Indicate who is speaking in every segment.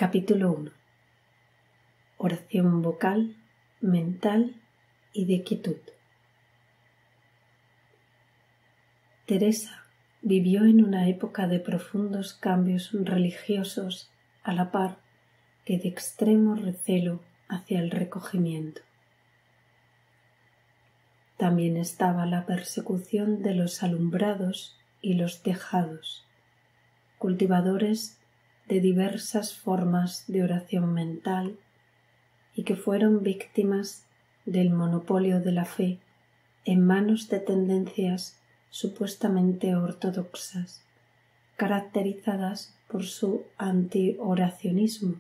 Speaker 1: Capítulo 1. Oración vocal, mental y de quietud. Teresa vivió en una época de profundos cambios religiosos a la par que de extremo recelo hacia el recogimiento. También estaba la persecución de los alumbrados y los dejados, cultivadores de diversas formas de oración mental y que fueron víctimas del monopolio de la fe en manos de tendencias supuestamente ortodoxas, caracterizadas por su anti-oracionismo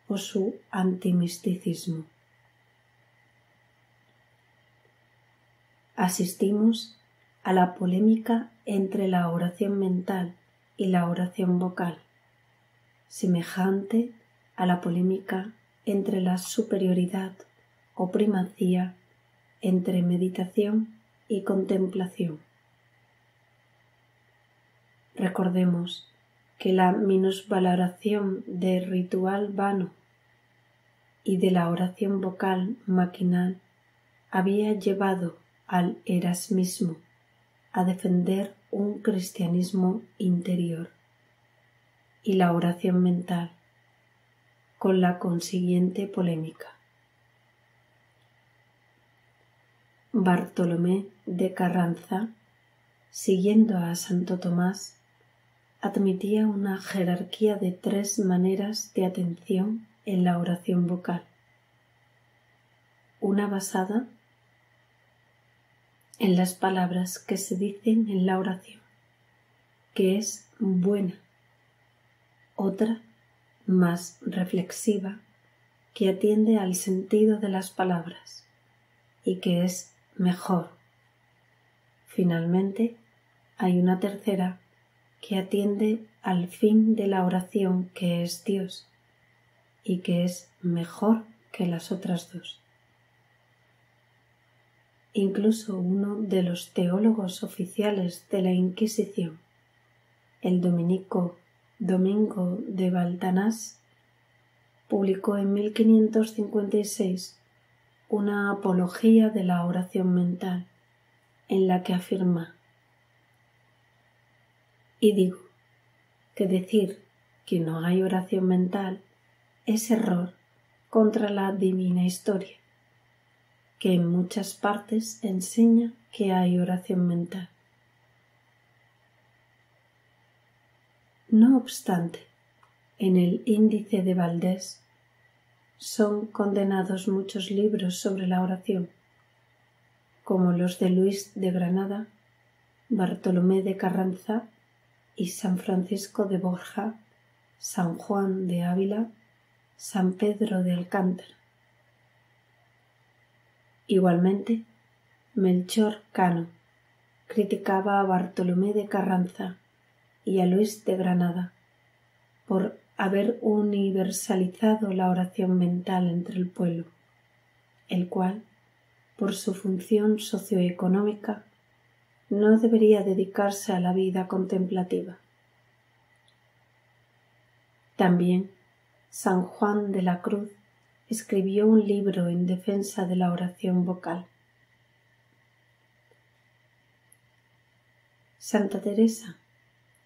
Speaker 1: o su antimisticismo. Asistimos a la polémica entre la oración mental y la oración vocal, semejante a la polémica entre la superioridad o primacía entre meditación y contemplación. Recordemos que la minusvaloración del ritual vano y de la oración vocal maquinal había llevado al erasmismo a defender un cristianismo interior y la oración mental, con la consiguiente polémica. Bartolomé de Carranza, siguiendo a Santo Tomás, admitía una jerarquía de 3 maneras de atención en la oración vocal. Una basada en las palabras que se dicen en la oración, que es buena. Otra, más reflexiva, que atiende al sentido de las palabras y que es mejor. Finalmente, hay una tercera que atiende al fin de la oración, que es Dios, y que es mejor que las otras 2. Incluso uno de los teólogos oficiales de la Inquisición, el dominico Domingo de Valtanás, publicó en 1556 una apología de la oración mental en la que afirma: y digo que decir que no hay oración mental es error contra la divina historia, que en muchas partes enseña que hay oración mental. No obstante, en el Índice de Valdés son condenados muchos libros sobre la oración, como los de Luis de Granada, Bartolomé de Carranza y San Francisco de Borja, San Juan de Ávila, San Pedro de Alcántara. Igualmente, Melchor Cano criticaba a Bartolomé de Carranza y a Luis de Granada por haber universalizado la oración mental entre el pueblo, el cual, por su función socioeconómica, no debería dedicarse a la vida contemplativa. También San Juan de la Cruz escribió un libro en defensa de la oración vocal. Santa Teresa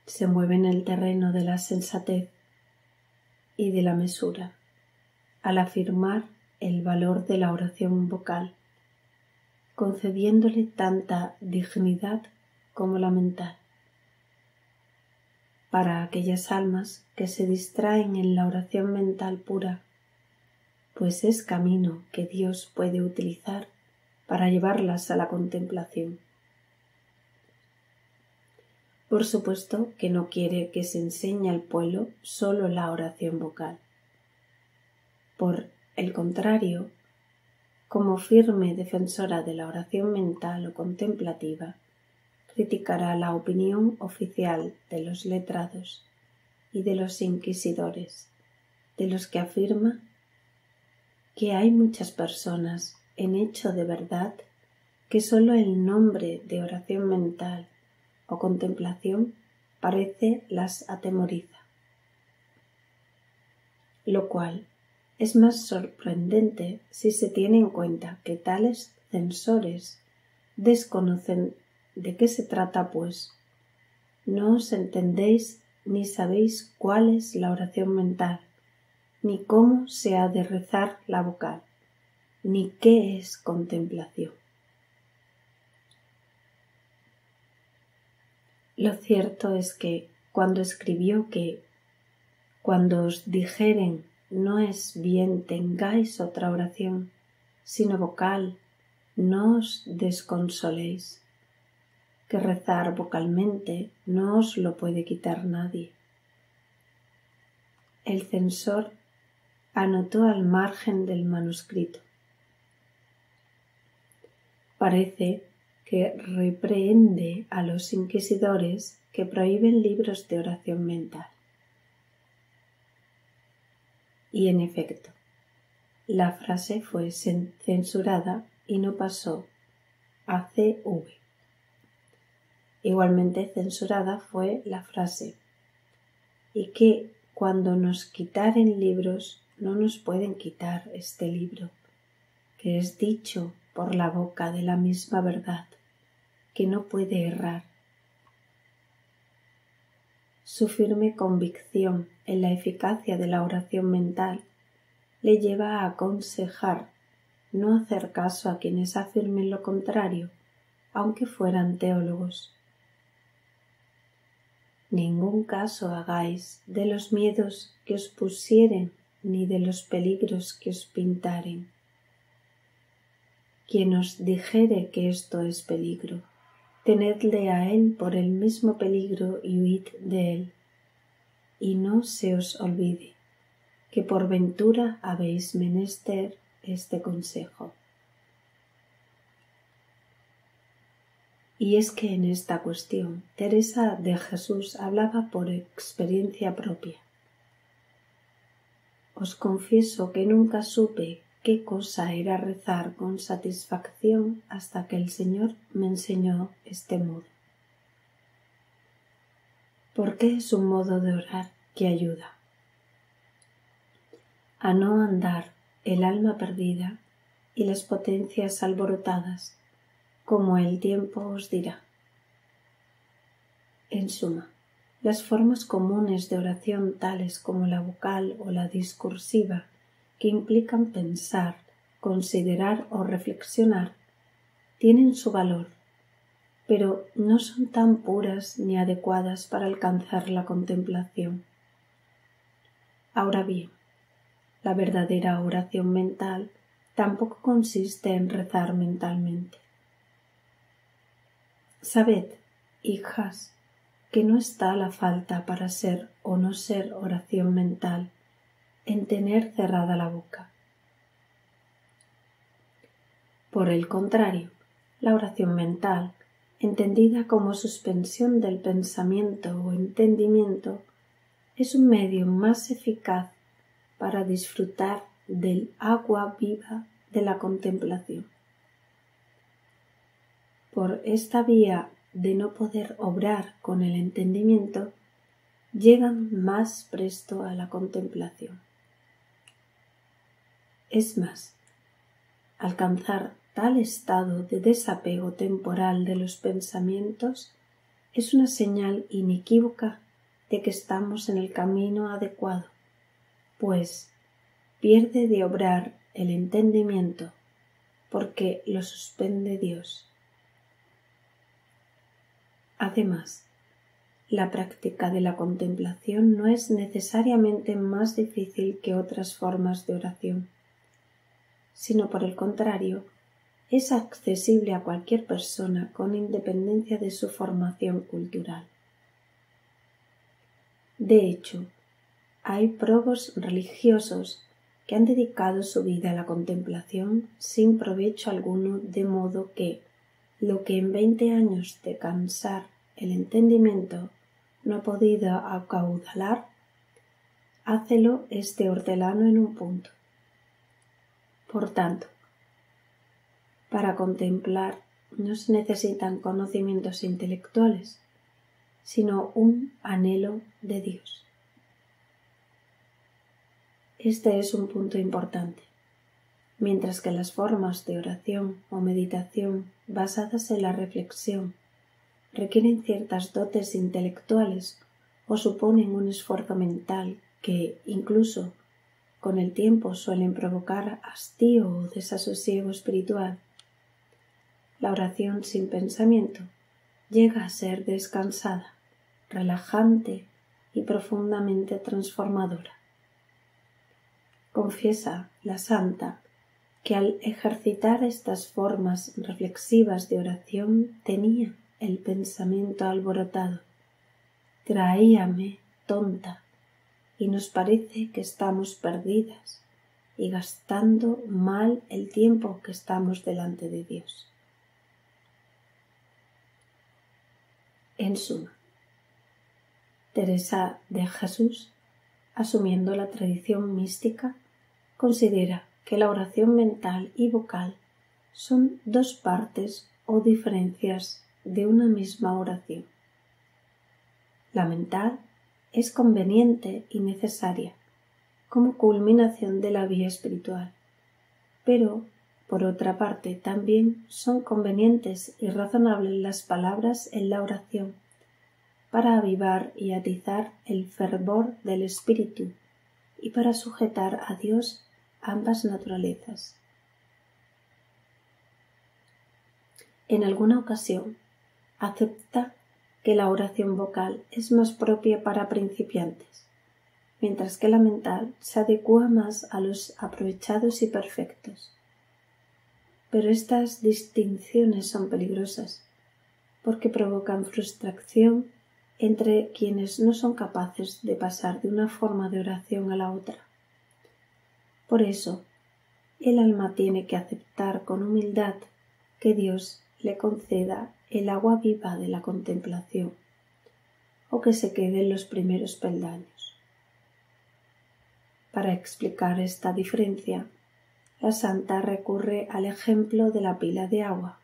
Speaker 1: se mueve en el terreno de la sensatez y de la mesura al afirmar el valor de la oración vocal, concediéndole tanta dignidad como la mental. Para aquellas almas que se distraen en la oración mental pura, pues es camino que Dios puede utilizar para llevarlas a la contemplación. Por supuesto que no quiere que se enseñe al pueblo solo la oración vocal. Por el contrario, como firme defensora de la oración mental o contemplativa, criticará la opinión oficial de los letrados y de los inquisidores, de los que afirma que hay muchas personas en hecho de verdad que sólo el nombre de oración mental o contemplación parece las atemoriza. lo cual es más sorprendente si se tiene en cuenta que tales censores desconocen de qué se trata, pues no os entendéis ni sabéis cuál es la oración mental, ni cómo se ha de rezar la vocal, ni qué es contemplación. Lo cierto es que cuando escribió que cuando os dijeren no es bien tengáis otra oración, sino vocal, no os desconsoléis, que rezar vocalmente no os lo puede quitar nadie. El censor anotó al margen del manuscrito. Parece que reprehende a los inquisidores que prohíben libros de oración mental. Y en efecto, la frase fue censurada y no pasó a CV. Igualmente censurada fue la frase y que cuando nos quitaren libros no nos pueden quitar este libro, que es dicho por la boca de la misma verdad, que no puede errar. Su firme convicción en la eficacia de la oración mental le lleva a aconsejar no hacer caso a quienes afirmen lo contrario, aunque fueran teólogos. Ningún caso hagáis de los miedos que os pusieren ni de los peligros que os pintaren. Quien os dijere que esto es peligro, tenedle a él por el mismo peligro y huid de él. Y no se os olvide que por ventura habéis menester este consejo. Y es que en esta cuestión Teresa de Jesús hablaba por experiencia propia. Os confieso que nunca supe qué cosa era rezar con satisfacción hasta que el Señor me enseñó este modo. Porque es un modo de orar que ayuda a no andar el alma perdida y las potencias alborotadas, como el tiempo os dirá. En suma, las formas comunes de oración tales como la vocal o la discursiva, que implican pensar, considerar o reflexionar, tienen su valor, pero no son tan puras ni adecuadas para alcanzar la contemplación. Ahora bien, la verdadera oración mental tampoco consiste en rezar mentalmente. Sabed, hijas, que no está la falta para ser o no ser oración mental en tener cerrada la boca. Por el contrario, la oración mental, entendida como suspensión del pensamiento o entendimiento, es un medio más eficaz para disfrutar del agua viva de la contemplación. Por esta vía de no poder obrar con el entendimiento, llegan más presto a la contemplación. Es más, alcanzar tal estado de desapego temporal de los pensamientos es una señal inequívoca de que estamos en el camino adecuado, pues pierde de obrar el entendimiento porque lo suspende Dios. Además, la práctica de la contemplación no es necesariamente más difícil que otras formas de oración, sino por el contrario, es accesible a cualquier persona con independencia de su formación cultural. De hecho, hay probos religiosos que han dedicado su vida a la contemplación sin provecho alguno, de modo que lo que en 20 años de cansar el entendimiento no ha podido acaudalar, hácelo este hortelano en un punto. Por tanto, para contemplar no se necesitan conocimientos intelectuales, sino un anhelo de Dios. Este es un punto importante. Mientras que las formas de oración o meditación basadas en la reflexión requieren ciertas dotes intelectuales o suponen un esfuerzo mental que, incluso con el tiempo, suelen provocar hastío o desasosiego espiritual, la oración sin pensamiento llega a ser descansada, relajante y profundamente transformadora. Confiesa la santa que al ejercitar estas formas reflexivas de oración tenía el pensamiento alborotado. Traíame tonta y nos parece que estamos perdidas y gastando mal el tiempo que estamos delante de Dios. En suma, Teresa de Jesús, asumiendo la tradición mística, considera que la oración mental y vocal son dos partes o diferencias de una misma oración. La mental es conveniente y necesaria como culminación de la vía espiritual, pero, por otra parte, también son convenientes y razonables las palabras en la oración para avivar y atizar el fervor del espíritu y para sujetar a Dios ambas naturalezas. En alguna ocasión acepta que la oración vocal es más propia para principiantes, mientras que la mental se adecua más a los aprovechados y perfectos. Pero estas distinciones son peligrosas, porque provocan frustración entre quienes no son capaces de pasar de una forma de oración a la otra. Por eso, el alma tiene que aceptar con humildad que Dios le conceda el agua viva de la contemplación, o que se quede en los primeros peldaños. Para explicar esta diferencia, la santa recurre al ejemplo de la pila de agua.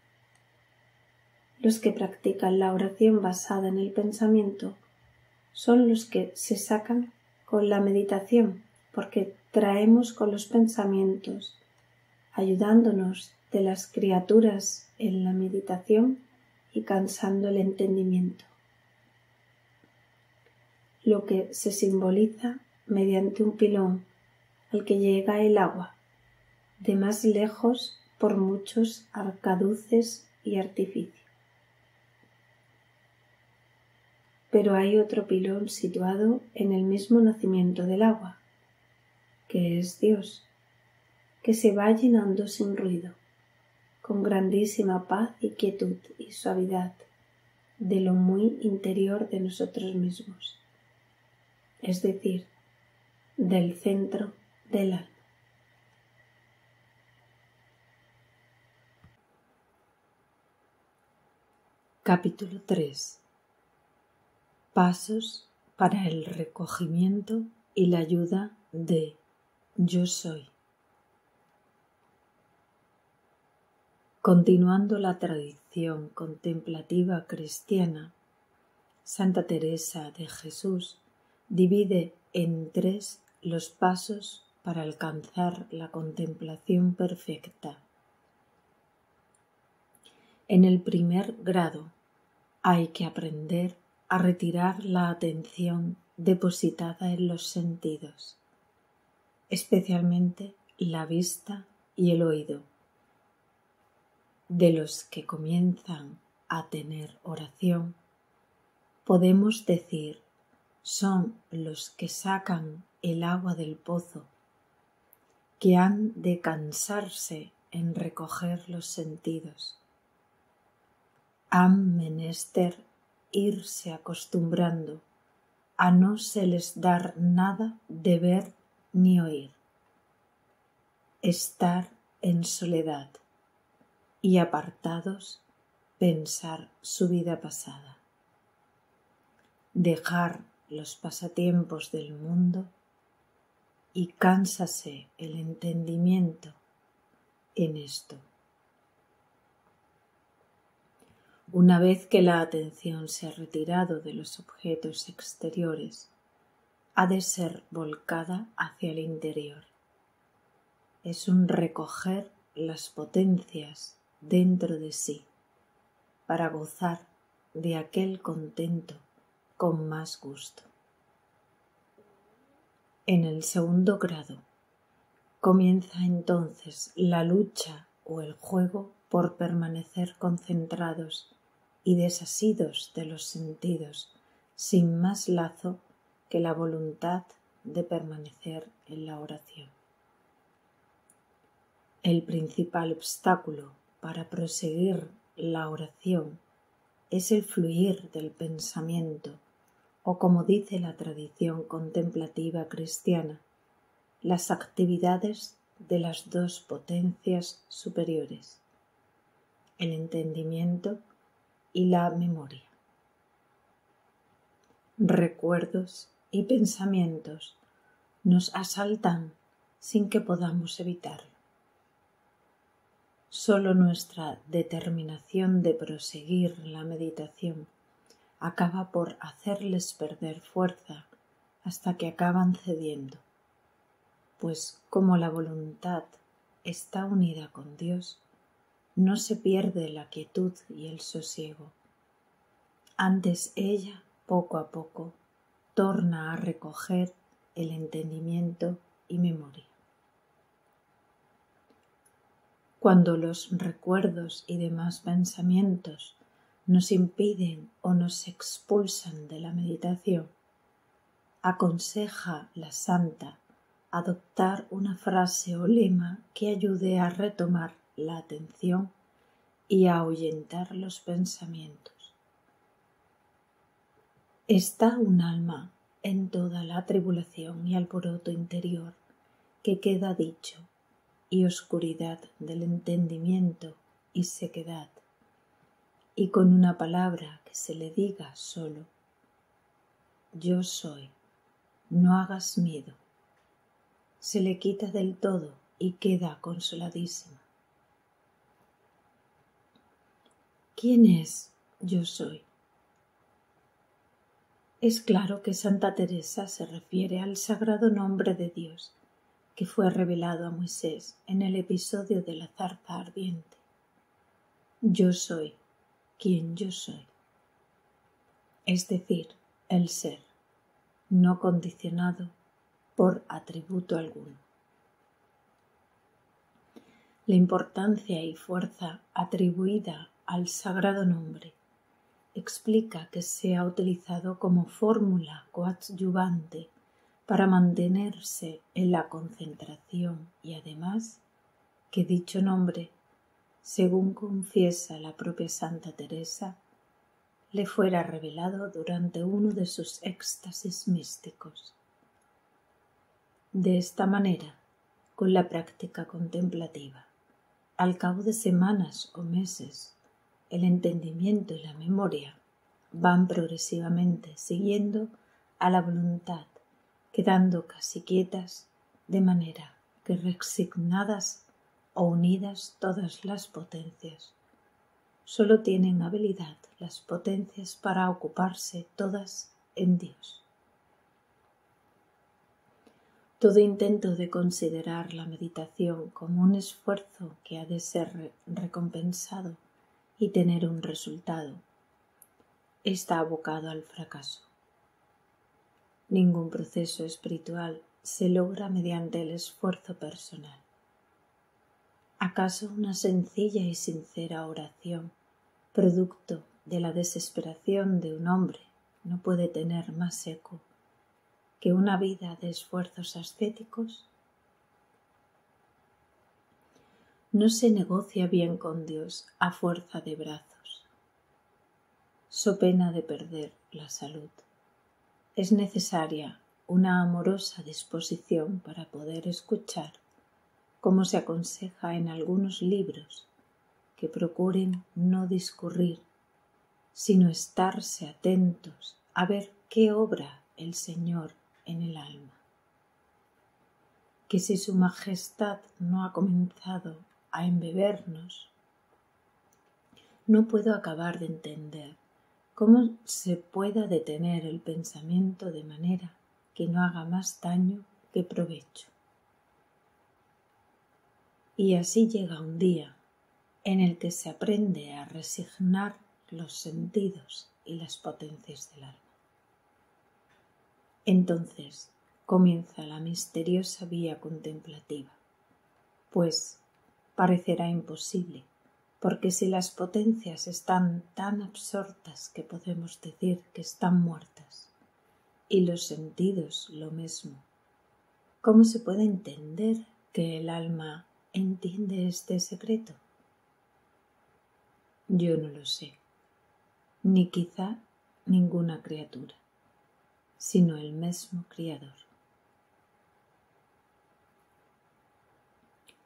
Speaker 1: Los que practican la oración basada en el pensamiento son los que se sacan con la meditación, porque traemos con los pensamientos, ayudándonos de las criaturas en la meditación y cansando el entendimiento. Lo que se simboliza mediante un pilón al que llega el agua, de más lejos por muchos arcaduces y artificios. Pero hay otro pilón situado en el mismo nacimiento del agua, que es Dios, que se va llenando sin ruido, con grandísima paz y quietud y suavidad de lo muy interior de nosotros mismos, es decir, del centro del alma. Capítulo 3. Pasos para el recogimiento y la ayuda de Yo Soy. Continuando la tradición contemplativa cristiana, Santa Teresa de Jesús divide en 3 los pasos para alcanzar la contemplación perfecta. En el primer grado hay que aprender a retirar la atención depositada en los sentidos, especialmente la vista y el oído. De los que comienzan a tener oración, podemos decir, son los que sacan el agua del pozo, que han de cansarse en recoger los sentidos. Han menester irse acostumbrando a no se les dar nada de ver ni oír, estar en soledad y apartados pensar su vida pasada, dejar los pasatiempos del mundo y cánsase el entendimiento en esto. Una vez que la atención se ha retirado de los objetos exteriores, ha de ser volcada hacia el interior. Es un recoger las potencias dentro de sí para gozar de aquel contento con más gusto. En el segundo grado comienza entonces la lucha o el juego por permanecer concentrados y desasidos de los sentidos, sin más lazo que la voluntad de permanecer en la oración. El principal obstáculo para proseguir la oración es el fluir del pensamiento, o como dice la tradición contemplativa cristiana, las actividades de las dos potencias superiores, el entendimiento y la memoria. Recuerdos y pensamientos nos asaltan sin que podamos evitarlo. Solo nuestra determinación de proseguir la meditación acaba por hacerles perder fuerza hasta que acaban cediendo, pues como la voluntad está unida con Dios, no se pierde la quietud y el sosiego. Antes ella, poco a poco, torna a recoger el entendimiento y memoria. Cuando los recuerdos y demás pensamientos nos impiden o nos expulsan de la meditación, aconseja la santa adoptar una frase o lema que ayude a retomar la atención y a ahuyentar los pensamientos. Está un alma en toda la tribulación y alboroto interior que queda dicho, y oscuridad del entendimiento y sequedad, y con una palabra que se le diga solo: yo soy, no hagas miedo, se le quita del todo y queda consoladísima. ¿Quién es yo soy? Es claro que Santa Teresa se refiere al sagrado nombre de Dios que fue revelado a Moisés en el episodio de la zarza ardiente. Yo soy quien yo soy, es decir, el ser, no condicionado por atributo alguno. La importancia y fuerza atribuida al sagrado nombre explica que sea utilizado como fórmula coadyuvante para mantenerse en la concentración y además que dicho nombre, según confiesa la propia Santa Teresa, le fuera revelado durante uno de sus éxtasis místicos. De esta manera, con la práctica contemplativa, al cabo de semanas o meses, el entendimiento y la memoria van progresivamente siguiendo a la voluntad, quedando casi quietas, de manera que resignadas o unidas todas las potencias, solo tienen habilidad las potencias para ocuparse todas en Dios. Todo intento de considerar la meditación como un esfuerzo que ha de ser recompensado y tener un resultado está abocado al fracaso. Ningún proceso espiritual se logra mediante el esfuerzo personal. ¿Acaso una sencilla y sincera oración, producto de la desesperación de un hombre, no puede tener más eco que una vida de esfuerzos ascéticos? No se negocia bien con Dios a fuerza de brazos, so pena de perder la salud. Es necesaria una amorosa disposición para poder escuchar, como se aconseja en algunos libros, que procuren no discurrir, sino estarse atentos a ver qué obra el Señor en el alma. Que si su majestad no ha comenzado a embebernos, no puedo acabar de entender cómo se pueda detener el pensamiento de manera que no haga más daño que provecho. Y así llega un día en el que se aprende a resignar los sentidos y las potencias del alma. Entonces comienza la misteriosa vía contemplativa, pues parecerá imposible, porque si las potencias están tan absortas que podemos decir que están muertas, y los sentidos lo mismo, ¿cómo se puede entender que el alma entiende este secreto? Yo no lo sé, ni quizá ninguna criatura, sino el mismo Criador.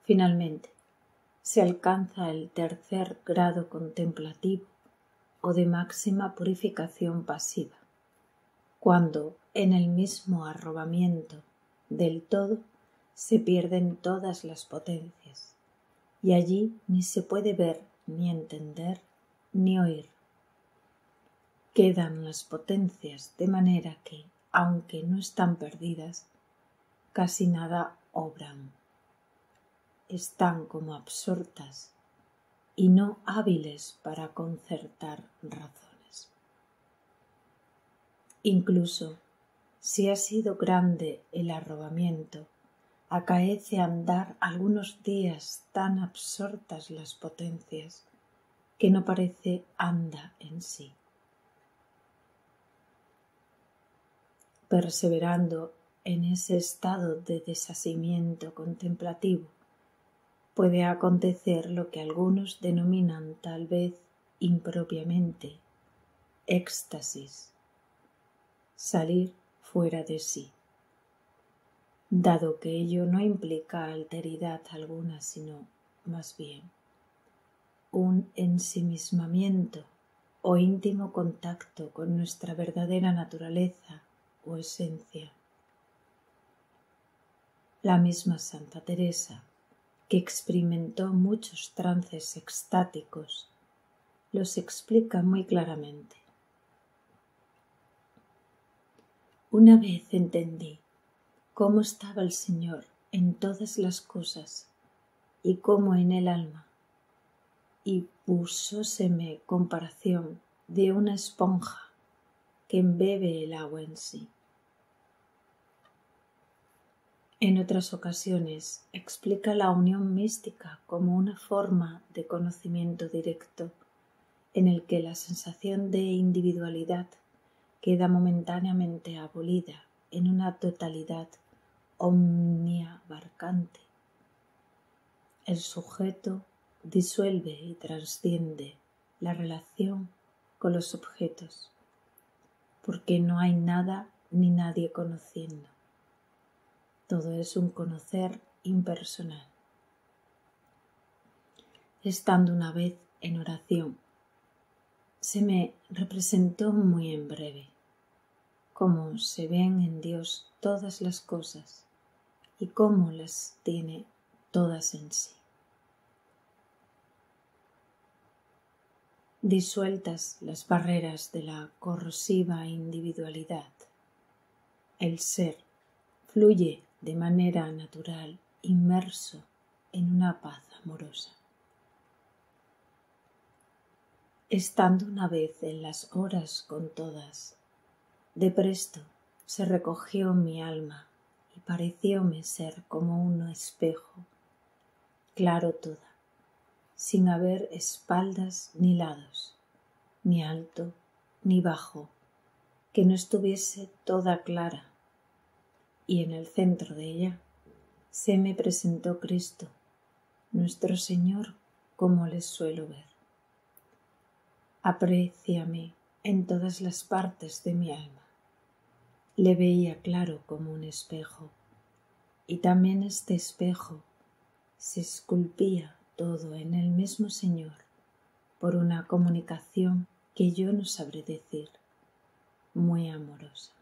Speaker 1: Finalmente, se alcanza el tercer grado contemplativo o de máxima purificación pasiva, cuando en el mismo arrobamiento del todo se pierden todas las potencias, y allí ni se puede ver, ni entender, ni oír. Quedan las potencias de manera que, aunque no están perdidas, casi nada obran. Están como absortas y no hábiles para concertar razones. Incluso si ha sido grande el arrobamiento, acaece andar algunos días tan absortas las potencias que no parece anda en sí. Perseverando en ese estado de desasimiento contemplativo, puede acontecer lo que algunos denominan tal vez impropiamente éxtasis, salir fuera de sí, dado que ello no implica alteridad alguna, sino más bien un ensimismamiento o íntimo contacto con nuestra verdadera naturaleza o esencia. La misma Santa Teresa, que experimentó muchos trances extáticos, los explica muy claramente. Una vez entendí cómo estaba el Señor en todas las cosas y cómo en el alma, y púsoseme comparación de una esponja que embebe el agua en sí. En otras ocasiones explica la unión mística como una forma de conocimiento directo en el que la sensación de individualidad queda momentáneamente abolida en una totalidad omniabarcante. El sujeto disuelve y trasciende la relación con los objetos, porque no hay nada ni nadie conociendo. Todo es un conocer impersonal. Estando una vez en oración, se me representó muy en breve cómo se ven en Dios todas las cosas y cómo las tiene todas en sí. Disueltas las barreras de la corrosiva individualidad, el ser fluye de manera natural, inmerso en una paz amorosa. Estando una vez en las horas con todas, de presto se recogió mi alma y parecióme ser como un espejo, claro toda, sin haber espaldas ni lados, ni alto ni bajo, que no estuviese toda clara, y en el centro de ella se me presentó Cristo, nuestro Señor, como les suelo ver. Apréciame en todas las partes de mi alma. Le veía claro como un espejo, y también este espejo se esculpía todo en el mismo Señor por una comunicación que yo no sabré decir, muy amorosa.